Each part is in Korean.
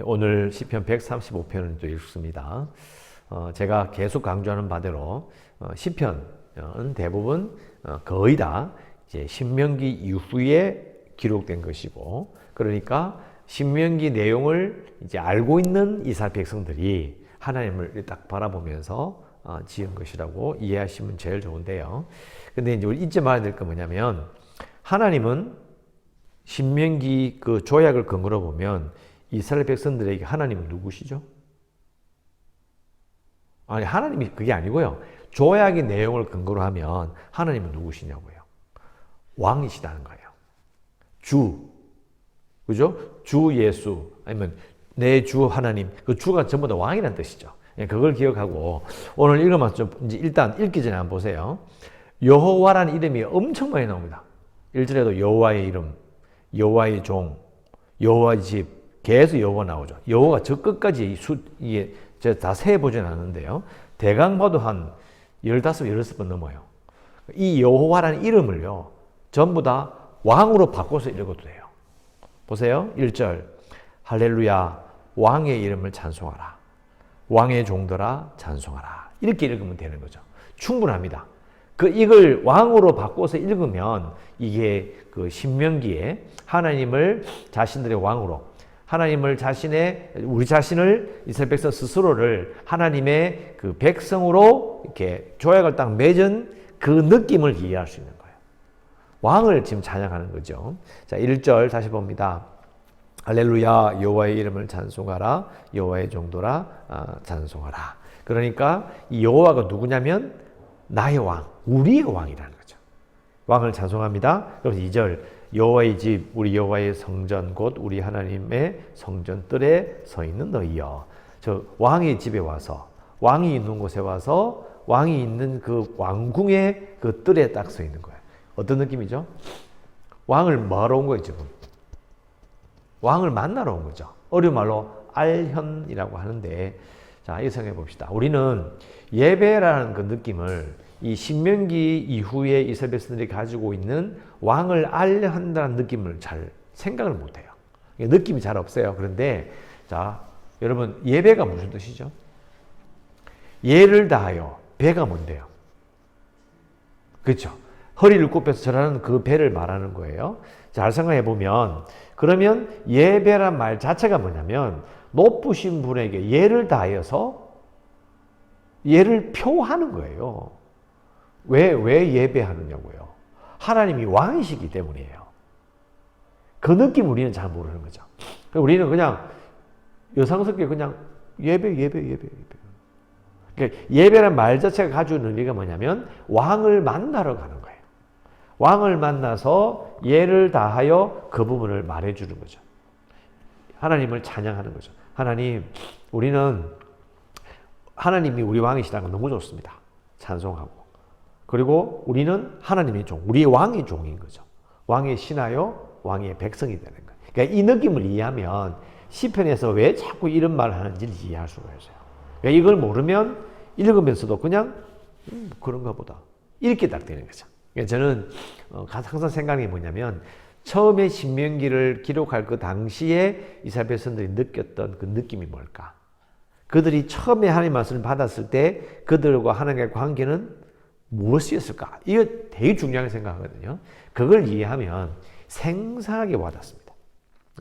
오늘 시편 135편을 또 읽습니다. 제가 계속 강조하는 바대로 시편은 대부분 거의 다 이제 신명기 이후에 기록된 것이고, 그러니까 신명기 내용을 이제 알고 있는 이스라엘 백성들이 하나님을 딱 바라보면서 지은 것이라고 이해하시면 제일 좋은데요. 근데 이제 우리 잊지 말아야 될 건 뭐냐면, 하나님은 신명기 그 조약을 근거로 보면 이스라엘 백성들에게 하나님은 누구시죠? 아니, 하나님이 그게 아니고요. 조약의 내용을 근거로 하면 하나님은 누구시냐고요. 왕이시다는 거예요. 주. 그죠? 주 예수. 아니면 내 주 하나님. 그 주가 전부 다 왕이라는 뜻이죠. 그걸 기억하고 오늘 읽으면 좀 이제 일단 읽기 전에 한번 보세요. 여호와라는 이름이 엄청 많이 나옵니다. 1절에도 여호와의 이름, 여호와의 종, 여호와의 집, 계속 여호와 나오죠. 여호와가 저 끝까지 이게 제가 다 세보진 않았는데요. 대강 봐도 한 15, 16번 넘어요. 이 여호와라는 이름을요, 전부 다 왕으로 바꿔서 읽어도 돼요. 보세요. 1절. 할렐루야, 왕의 이름을 찬송하라. 왕의 종들아 찬송하라. 이렇게 읽으면 되는 거죠. 충분합니다. 이걸 왕으로 바꿔서 읽으면 이게 그 신명기에 하나님을 자신들의 왕으로, 하나님을 우리 자신을 이스라엘 백성 스스로를 하나님의 그 백성으로 이렇게 조약을 딱 맺은 그 느낌을 이해할 수 있는 거예요. 왕을 지금 찬양하는 거죠. 자, 1절 다시 봅니다. 할렐루야, 여호와의 이름을 찬송하라. 여호와의 종들아 찬송하라. 그러니까 이 여호와가 누구냐면 나의 왕, 우리의 왕이라는 거죠. 왕을 찬송합니다. 그래서 2절. 여호와의 집, 우리 여호와의 성전, 곧 우리 하나님의 성전 뜰에 서 있는 너희여. 저 왕의 집에 와서, 왕이 있는 곳에 와서 왕이 있는 그 왕궁의 그 뜰에 딱 서 있는 거예요. 어떤 느낌이죠? 왕을 뭐하러 온 거예요, 지금? 왕을 만나러 온 거죠. 어려운 말로 알현이라고 하는데, 자, 이거 생각해 봅시다. 우리는 예배라는 그 느낌을 이 신명기 이후에 이스라엘 백성들이 가지고 있는 왕을 알한다는 느낌을 잘 생각을 못 해요. 느낌이 잘 없어요. 그런데, 자, 여러분, 예배가 무슨 뜻이죠? 예를 다하여, 배가 뭔데요? 그렇죠? 허리를 굽혀서 절하는 그 배를 말하는 거예요. 잘 생각해 보면, 그러면 예배란 말 자체가 뭐냐면 높으신 분에게 예를 다하여서 예를 표하는 거예요. 왜 예배하느냐고요. 하나님이 왕이시기 때문이에요. 그 느낌 우리는 잘 모르는 거죠. 우리는 그냥 여상스럽게 그냥 예배. 그러니까 예배란 말 자체가 가지고 있는 의미가 뭐냐면 왕을 만나러 가는 거예요. 왕을 만나서 예를 다하여 그 부분을 말해주는 거죠. 하나님을 찬양하는 거죠. 하나님, 우리는 하나님이 우리 왕이시다는 건 너무 좋습니다. 찬송하고. 그리고 우리는 하나님의 종, 우리의 왕의 종인 거죠. 왕의 신하요, 왕의 백성이 되는 거예요. 그러니까 이 느낌을 이해하면 시편에서 왜 자꾸 이런 말을 하는지를 이해할 수가 있어요. 그러니까 이걸 모르면 읽으면서도 그냥 그런가 보다. 이렇게 딱 되는 거죠. 저는 항상 생각이 뭐냐면 처음에 신명기를 기록할 그 당시에 이스라엘 백성들이 느꼈던 그 느낌이 뭘까? 그들이 처음에 하나님의 말씀을 받았을 때 그들과 하나님의 관계는 무엇이었을까? 이거 되게 중요하게 생각하거든요. 그걸 이해하면 생생하게 와닿습니다.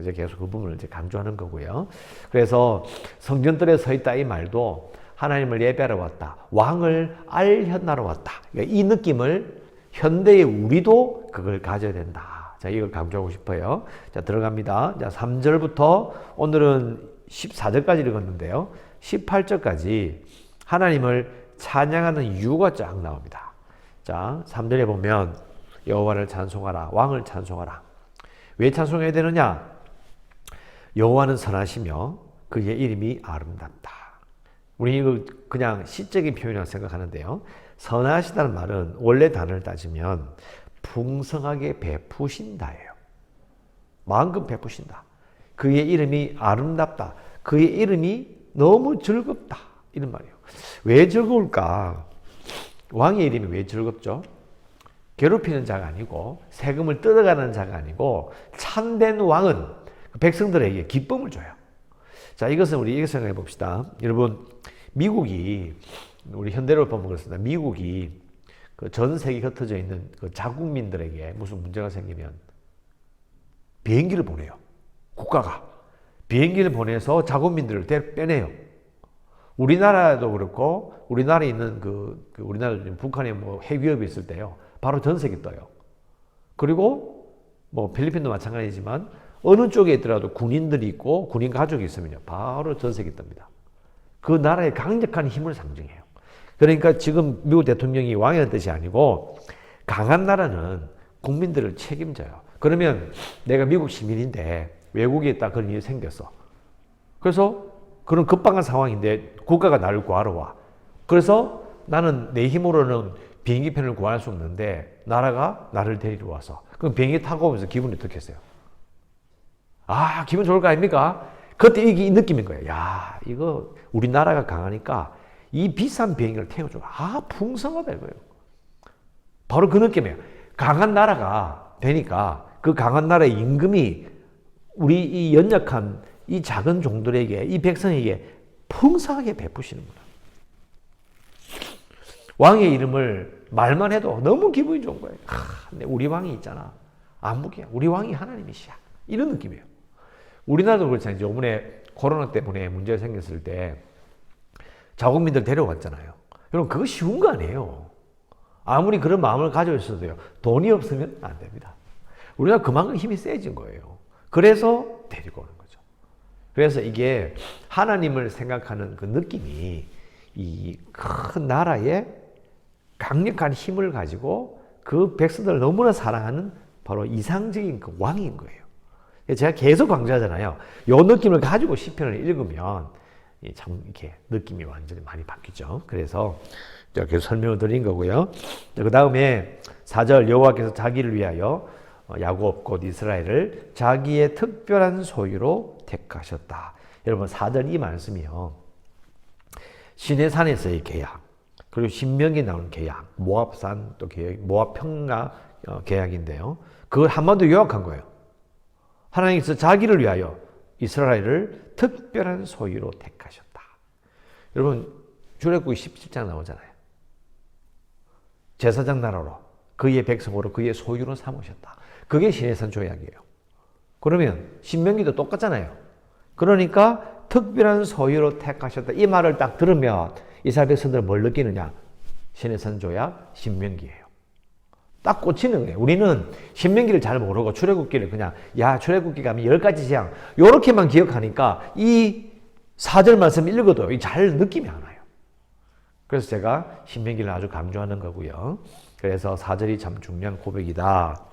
이제 계속 그 부분을 이제 강조하는 거고요. 그래서 성전뜰에 서 있다 이 말도 하나님을 예배하러 왔다. 왕을 알현하러 왔다. 그러니까 이 느낌을 현대의 우리도 그걸 가져야 된다. 자, 이걸 강조하고 싶어요. 자, 들어갑니다. 자, 3절부터 오늘은 14절까지 읽었는데요. 18절까지 하나님을 찬양하는 이유가 쫙 나옵니다. 자, 3절에 보면 여호와를 찬송하라. 왕을 찬송하라. 왜 찬송해야 되느냐? 여호와는 선하시며 그의 이름이 아름답다. 우리 이거 그냥 시적인 표현이라고 생각하는데요. 선하시다는 말은 원래 단어를 따지면 풍성하게 베푸신다예요. 마음껏 베푸신다. 그의 이름이 아름답다. 그의 이름이 너무 즐겁다. 이런 말이에요. 왜 즐거울까? 왕의 이름이 왜 즐겁죠? 괴롭히는 자가 아니고 세금을 뜯어가는 자가 아니고 참된 왕은 백성들에게 기쁨을 줘요. 자, 이것은 우리 이렇게 생각해 봅시다. 여러분, 미국이, 우리 현대로 보면 그렇습니다. 미국이 그 전 세계에 흩어져 있는 그 자국민들에게 무슨 문제가 생기면 비행기를 보내요. 국가가. 비행기를 보내서 자국민들을 빼내요. 우리나라도 그렇고, 우리나라에 있는 우리나라 북한에 뭐 핵위협이 있을 때요. 바로 전세기 떠요. 그리고 뭐 필리핀도 마찬가지지만 어느 쪽에 있더라도 군인들이 있고 군인 가족이 있으면요. 바로 전세기 뜹니다. 그 나라의 강력한 힘을 상징해요. 그러니까 지금 미국 대통령이 왕이라는 뜻이 아니고 강한 나라는 국민들을 책임져요. 그러면 내가 미국 시민인데 외국에 있다 그런 일이 생겼어. 그래서 그런 급박한 상황인데 국가가 나를 구하러 와. 그래서 나는 내 힘으로는 비행기편을 구할 수 없는데 나라가 나를 데리러 와서 그럼 비행기 타고 오면서 기분이 어떻겠어요? 아, 기분 좋을 거 아닙니까? 그때 이 느낌인 거예요. 야, 이거 우리나라가 강하니까 이 비싼 비행기를 태워줘. 아, 풍성하다 이거예요. 바로 그 느낌이에요. 강한 나라가 되니까 그 강한 나라의 임금이 우리 이 연약한 이 작은 종들에게, 이 백성에게 풍성하게 베푸시는 거예요. 왕의 이름을 말만 해도 너무 기분이 좋은 거예요. 우리 왕이 있잖아. 안무기야. 우리 왕이 하나님이시야. 이런 느낌이에요. 우리나라도 그렇잖아요. 이번에 코로나 때문에 문제가 생겼을 때 자국민들 데려왔잖아요. 여러분, 그거 쉬운 거 아니에요. 아무리 그런 마음을 가지고 있어도요. 돈이 없으면 안 됩니다. 우리가 그만큼 힘이 세진 거예요. 그래서 데리고 오는 거죠. 그래서 이게 하나님을 생각하는 그 느낌이 이 큰 나라에 강력한 힘을 가지고 그 백성들을 너무나 사랑하는 바로 이상적인 그 왕인 거예요. 제가 계속 강조하잖아요. 이 느낌을 가지고 시편을 읽으면 참 이렇게 느낌이 완전히 많이 바뀌죠. 그래서 제가 계속 설명을 드린 거고요. 그 다음에 4절 여호와께서 자기를 위하여 야곱 곧 이스라엘을 자기의 특별한 소유로 택하셨다. 여러분 4절 이 말씀이요. 시내산에서의 계약, 그리고 신명기에 나오는 계약, 모압산 또 계약, 모압 평가 계약인데요. 그걸 한 번 더 요약한 거예요. 하나님께서 자기를 위하여 이스라엘을 특별한 소유로 택하셨다. 여러분 출애굽기 17장 나오잖아요. 제사장 나라로 그의 백성으로 그의 소유로 삼으셨다. 그게 시내산 조약이에요. 그러면 신명기도 똑같잖아요. 그러니까 특별한 소유로 택하셨다. 이 말을 딱 들으면 이스라엘 백성들은 뭘 느끼느냐? 시내산 조약, 신명기예요. 딱 꽂히는 거예요. 우리는 신명기를 잘 모르고 출애굽기를 그냥 출애굽기 가면 10가지 재앙 요렇게만 기억하니까 이 4절 말씀 읽어도 잘 느낌이 안 와요. 그래서 제가 신명기를 아주 강조하는 거고요. 그래서 4절이 참 중요한 고백이다.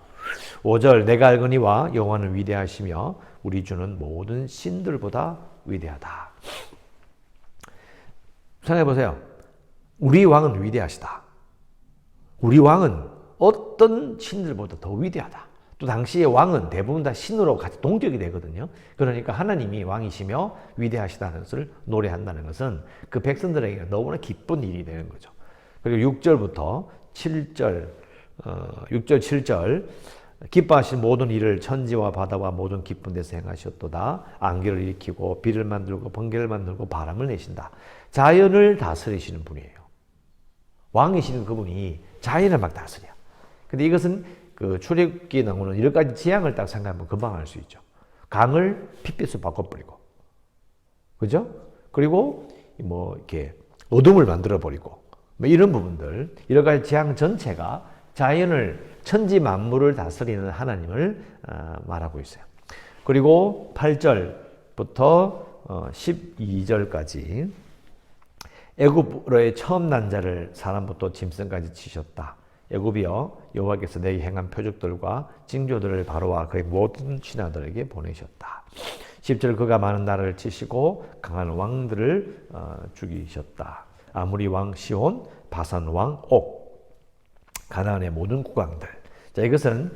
5절 내가 알거니와 여호와는 위대하시며 우리 주는 모든 신들보다 위대하다. 생각해 보세요. 우리 왕은 위대하시다. 우리 왕은 어떤 신들보다 더 위대하다. 또 당시의 왕은 대부분 다 신으로 같이 동격이 되거든요. 그러니까 하나님이 왕이시며 위대하시다는 것을 노래한다는 것은 그 백성들에게 너무나 기쁜 일이 되는 거죠. 그리고 6절부터 7절, 6절, 7절 기뻐하신 모든 일을 천지와 바다와 모든 깊은 데서 행하셨도다. 안개를 일으키고 비를 만들고 번개를 만들고 바람을 내신다. 자연을 다스리시는 분이에요. 왕이시는 그분이 자연을 막 다스려. 근데 이것은 그 출애굽기에 나오는 10가지 재앙을 딱 생각하면 금방 알 수 있죠. 강을 핏빛으로 바꿔버리고, 그죠? 그리고 뭐 이렇게 어둠을 만들어 버리고, 뭐 이런 부분들, 10가지 재앙 전체가 자연을 천지 만물을 다스리는 하나님을 말하고 있어요. 그리고 8절부터 12절까지 애굽으로의 처음 난 자를 사람부터 짐승까지 치셨다. 애굽이여 여호와께서 내게 행한 표적들과 징조들을 바로와 그의 모든 신하들에게 보내셨다. 10절 그가 많은 나라를 치시고 강한 왕들을 죽이셨다. 아모리 왕 시온, 바산 왕 옥, 가나안의 모든 국왕들. 자, 이것은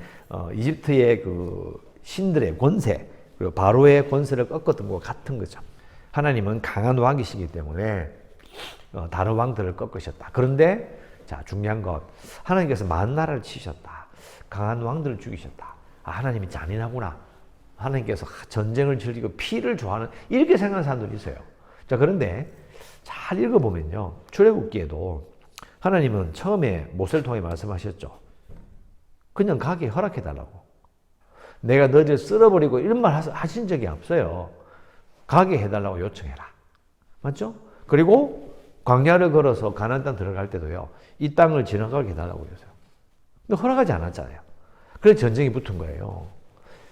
이집트의 그 신들의 권세, 그리고 바로의 권세를 꺾었던 것과 같은 거죠. 하나님은 강한 왕이시기 때문에 다른 왕들을 꺾으셨다. 그런데 자, 중요한 것, 하나님께서 많은 나라를 치셨다. 강한 왕들을 죽이셨다. 아, 하나님이 잔인하구나. 하나님께서 전쟁을 즐기고 피를 좋아하는 이렇게 생각하는 사람들이 있어요. 자, 그런데 잘 읽어보면요. 출애굽기에도 하나님은 처음에 모세를 통해 말씀하셨죠. 그냥 가게 허락해달라고. 내가 너희를 쓸어버리고 이런 말 하신 적이 없어요. 가게 해달라고 요청해라. 맞죠? 그리고 광야를 걸어서 가나안 땅 들어갈 때도요. 이 땅을 지나가게 해달라고 그랬어요. 근데 허락하지 않았잖아요. 그래서 전쟁이 붙은 거예요.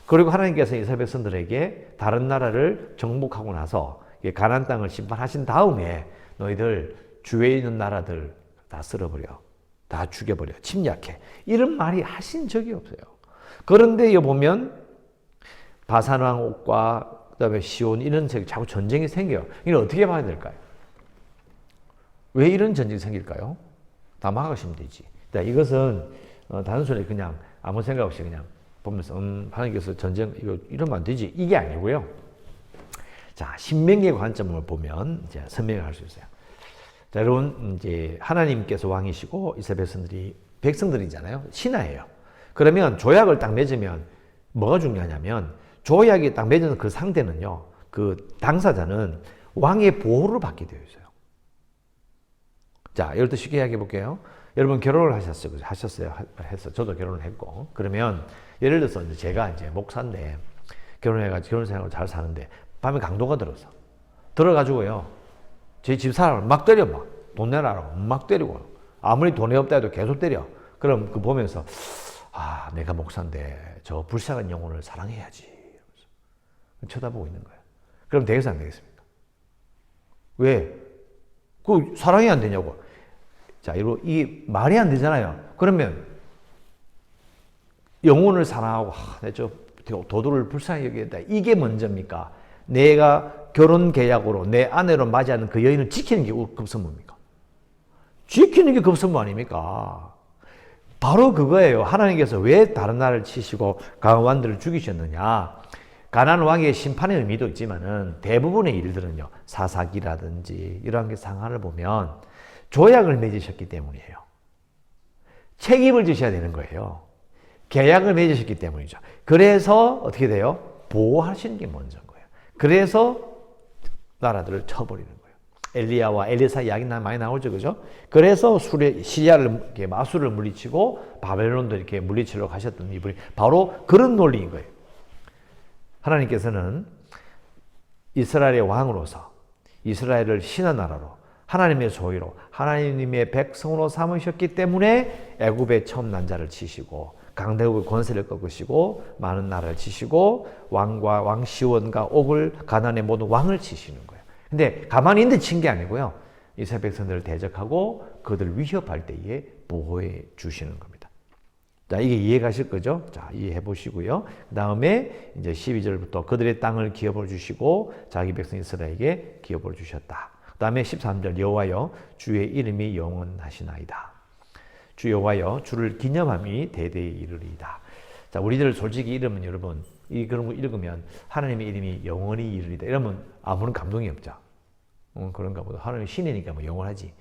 그리고 하나님께서 이스라엘 백성들에게 다른 나라를 정복하고 나서 가나안 땅을 심판하신 다음에 너희들 주위에 있는 나라들 다 쓸어버려. 다 죽여버려. 침략해. 이런 말이 하신 적이 없어요. 그런데 여기 보면 바산왕 옥과 그다음에 시온 이런 자꾸 전쟁이 생겨요. 이걸 어떻게 봐야 될까요? 왜 이런 전쟁이 생길까요? 다 막으시면 되지. 이것은 단순히 그냥 아무 생각 없이 그냥 보면서 하나님께서 전쟁 이거 이러면 안 되지 이게 아니고요. 자, 신명기의 관점을 보면 이제 선명할 수 있어요. 자, 여러분 이제 하나님께서 왕이시고 이스라엘 백성들이잖아요. 신하예요. 그러면 조약을 딱 맺으면 뭐가 중요하냐면 조약이 딱 맺은 그 상대는요. 그 당사자는 왕의 보호를 받게 되어 있어요. 자, 예를 들어 쉽게 이야기해 볼게요. 여러분 결혼을 하셨어요. 해서 저도 결혼을 했고. 그러면 예를 들어서 이제 제가 이제 목사인데 결혼해가지고 결혼 생활을 잘 사는데 밤에 강도가 들어가지고요. 제 집 사람을 막 때려 막 돈 내라라고 막 때리고 아무리 돈이 없다 해도 계속 때려. 그럼 그 보면서 아 내가 목사인데 저 불쌍한 영혼을 사랑해야지. 쳐다보고 있는 거예요. 그럼 되겠어 안 되겠습니까? 왜? 그 사랑이 안 되냐고. 자, 이 말이 안 되잖아요. 그러면 영혼을 사랑하고 저 도도를 불쌍히 여기겠다. 이게 먼저입니까? 내가 결혼 계약으로 내 아내로 맞이하는 그 여인을 지키는 게 급선무입니까? 지키는 게 급선무 아닙니까? 바로 그거예요. 하나님께서 왜 다른 나라를 치시고 강한 왕들을 죽이셨느냐? 가나안 왕의 심판의 의미도 있지만은 대부분의 일들은요. 사사기라든지 이러한 게 상황을 보면 조약을 맺으셨기 때문이에요. 책임을 지셔야 되는 거예요. 계약을 맺으셨기 때문이죠. 그래서 어떻게 돼요? 보호하시는 게 먼저인 거예요. 그래서 나라들을 쳐버리는 거예요. 엘리야와 엘리사 이야기 많이 나오죠, 그죠? 그래서 시리아를 마술을 물리치고 바벨론도 이렇게 물리치려고 하셨던 이분이 바로 그런 논리인 거예요. 하나님께서는 이스라엘의 왕으로서 이스라엘을 신의 나라로 하나님의 소유로 하나님의 백성으로 삼으셨기 때문에 애굽의 처음 난 자를 치시고 강대국의 권세를 꺾으시고 많은 나라를 치시고 왕 시온과 옥을 가나안의 모든 왕을 치시는 거예요. 근데 가만히 있는데 친 게 아니고요. 이스라엘 백성들을 대적하고 그들을 위협할 때에 보호해 주시는 겁니다. 자, 이게 이해가실 거죠? 자, 이해해 보시고요. 그 다음에 이제 12절부터 그들의 땅을 기업으로 주시고 자기 백성 이스라엘에게 기업으로 주셨다. 그 다음에 13절 여호와여 주의 이름이 영원하시나이다. 주 여호와여 주를 기념함이 대대에 이르리이다. 자, 우리들 솔직히 이러면 여러분 그런 거 읽으면 하나님의 이름이 영원히 이르리이다. 이러면 아무런 감동이 없죠. 그런가 보다. 하나님이 신이니까 뭐 영원하지.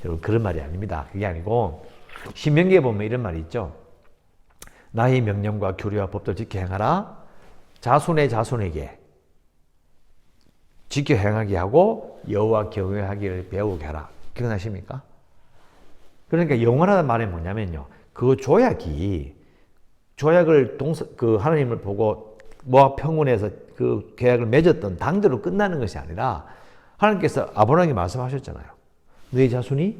여러분 그런 말이 아닙니다. 그게 아니고 신명기에 보면 이런 말이 있죠. 나의 명령과 규례와 법도를 지켜 행하라. 자손의 자손에게 지켜 행하게 하고 여호와 경외하기를 배우게 하라. 기억나십니까? 그러니까 영원하다는 말이 뭐냐면요. 그 조약을 그 하나님을 보고 모압 평원에서 그 계약을 맺었던 당대로 끝나는 것이 아니라 하나님께서 아브라함에게 말씀하셨잖아요. 너희 자손이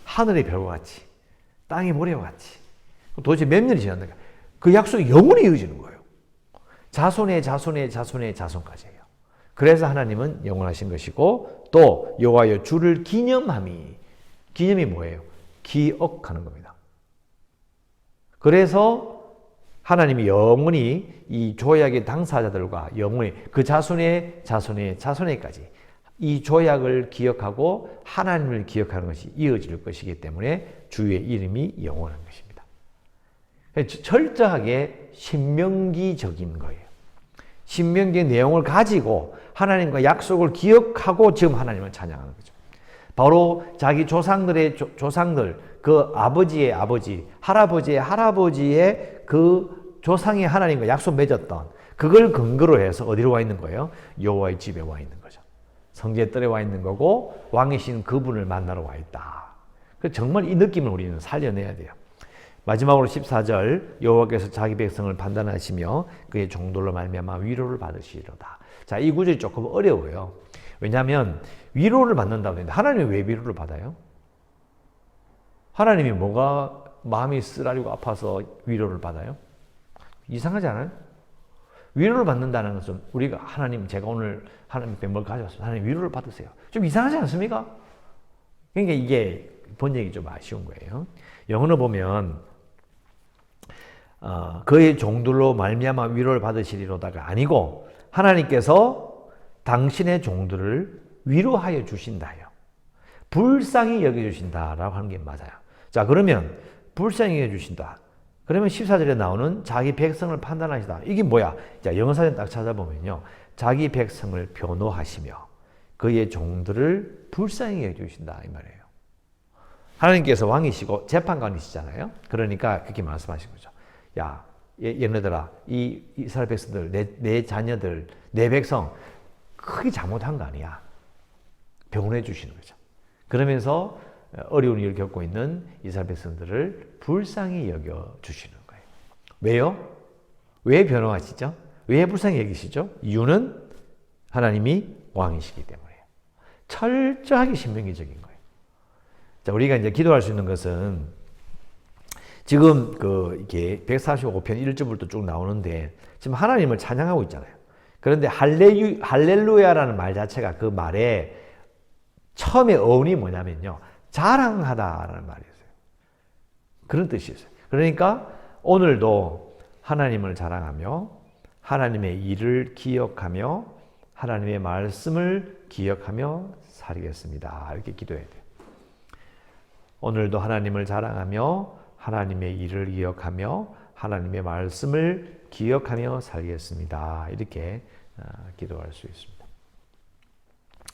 하늘의 별과 같이 땅의 모래와 같이 도대체 몇 년이 지났는가? 그 약속이 영원히 이어지는 거예요. 자손의 자손의 자손의 자손까지예요. 그래서 하나님은 영원하신 것이고 또 여호와여 주를 기념이 뭐예요? 기억하는 겁니다. 그래서 하나님이 영원히 이 조약의 당사자들과 영원히 그 자손의 자손에까지 이 조약을 기억하고 하나님을 기억하는 것이 이어질 것이기 때문에 주의 이름이 영원한 것입니다. 철저하게 신명기적인 거예요. 신명기의 내용을 가지고 하나님과 약속을 기억하고 지금 하나님을 찬양하는 거죠. 바로 자기 조상들의 조상들, 그 아버지의 아버지, 할아버지의 할아버지의 그 조상이 하나님과 약속 맺었던 그걸 근거로 해서 어디로 와 있는 거예요? 여호와의 집에 와 있는 거죠. 성지의 뜰에 와 있는 거고 왕이신 그분을 만나러 와 있다. 정말 이 느낌을 우리는 살려내야 돼요. 마지막으로 14절 여호와께서 자기 백성을 판단하시며 그의 종들로 말미암아 위로를 받으시리로다. 자, 이 구절이 조금 어려워요. 왜냐하면 위로를 받는다고 했는데 하나님이 왜 위로를 받아요? 하나님이 뭐가 마음이 쓰라리고 아파서 위로를 받아요? 이상하지 않아요? 위로를 받는다는 것은 우리가 하나님 제가 오늘 하나님 앞에 뭘 가져왔습니다. 하나님 위로를 받으세요. 좀 이상하지 않습니까? 그러니까 이게 번역이 좀 아쉬운 거예요. 영어로 보면 그의 종들로 말미암아 위로를 받으시리로다가 아니고 하나님께서 당신의 종들을 위로하여 주신다요. 불쌍히 여겨주신다라고 하는 게 맞아요. 자, 그러면 불쌍히 여겨주신다. 그러면 14절에 나오는 자기 백성을 판단하시다. 이게 뭐야? 자, 영어사전 딱 찾아보면요. 자기 백성을 변호하시며 그의 종들을 불쌍히 여겨주신다. 이 말이에요. 하나님께서 왕이시고 재판관이시잖아요. 그러니까 그렇게 말씀하신 거죠. 야, 얘네들아, 이 이스라엘 백성들, 내 자녀들, 내 백성 크게 잘못한 거 아니야. 변호해 주시는 거죠. 그러면서 어려운 일을 겪고 있는 이스라엘 백성들을 불쌍히 여겨 주시는 거예요. 왜요? 왜 변호하시죠? 왜 불쌍히 여기시죠? 이유는 하나님이 왕이시기 때문이에요. 철저하게 신명기적인 거예요. 자, 우리가 이제 기도할 수 있는 것은 지금 이게 145편 1절부터 쭉 나오는데 지금 하나님을 찬양하고 있잖아요. 그런데 할렐루야라는 말 자체가 그 말에 처음에 어원이 뭐냐면요. 자랑하다라는 말이었어요. 그런 뜻이었어요. 그러니까 오늘도 하나님을 자랑하며 하나님의 일을 기억하며 하나님의 말씀을 기억하며 살겠습니다. 이렇게 기도해야 돼요. 오늘도 하나님을 자랑하며 하나님의 일을 기억하며 하나님의 말씀을 기억하며 살겠습니다. 이렇게 기도할 수 있습니다.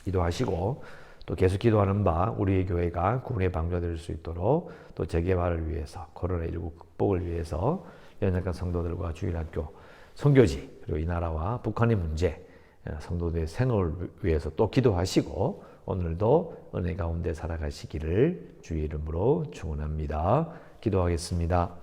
기도하시고 또 계속 기도하는 바 우리의 교회가 구원의 방주가 될 수 있도록 또 재개발을 위해서 코로나19 극복을 위해서 연약한 성도들과 주일학교, 선교지 그리고 이 나라와 북한의 문제 성도들의 생업을 위해서 또 기도하시고 오늘도 은혜 가운데 살아가시기를 주의 이름으로 축원합니다. 기도하겠습니다.